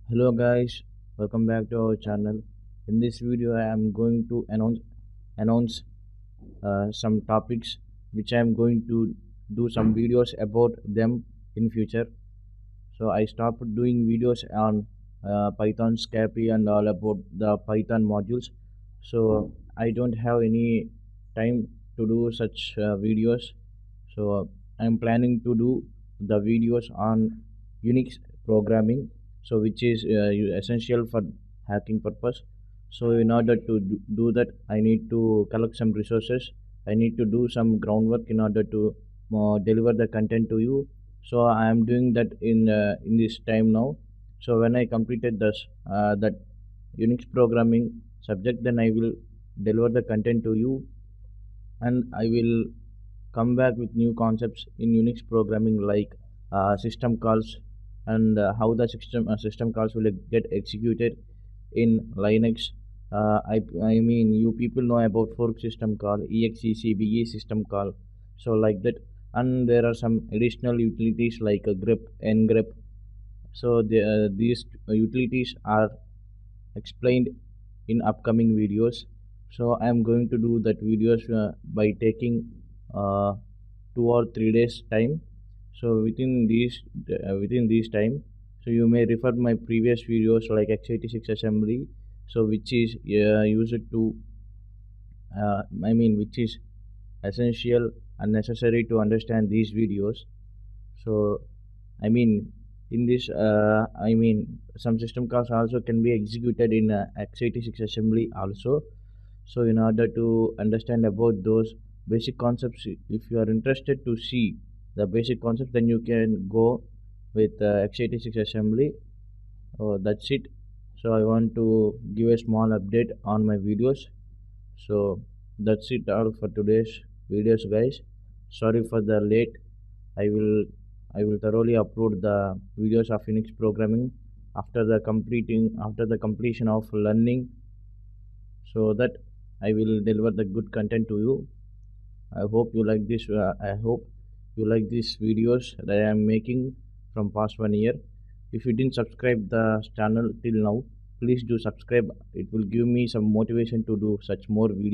Hello guys, welcome back to our channel. In this video, I am going to announce some topics which I am going to do some videos about them in future. So I stopped doing videos on Python, Scapy, and all about the Python modules. So I don't have any time to do such videos. So I'm planning to do the videos on Unix programming, so which is essential for hacking purpose. So in order to do that, I need to collect some resources. I need to do some groundwork in order to deliver the content to you. So I am doing that in this time now. So when I completed this that Unix programming subject, then I will deliver the content to you, and I will come back with new concepts in Unix programming, like system calls, and how the system calls will get executed in Linux. I mean, you people know about fork system call, execbe system call, so like that. And there are some additional utilities like grep, ngrep. So these utilities are explained in upcoming videos. So I am going to do that videos by taking uh, 2 or 3 days time. So within these time, so you may refer my previous videos like x86 assembly, so which is used to which is essential and necessary to understand these videos. So I mean, in this, some system calls also can be executed in x86 assembly also. So in order to understand about those basic concepts, if you are interested to see the basic concepts, then you can go with x86 assembly. That's it. So I want to give a small update on my videos. So that's it all for today's videos, guys. Sorry for the late. I will I will thoroughly upload the videos of Unix programming after the completion of learning, so that I will deliver the good content to you. I hope you like this. I hope you like these videos that I am making from past 1 year. If you didn't subscribe the channel till now, please do subscribe. It will give me some motivation to do such more videos.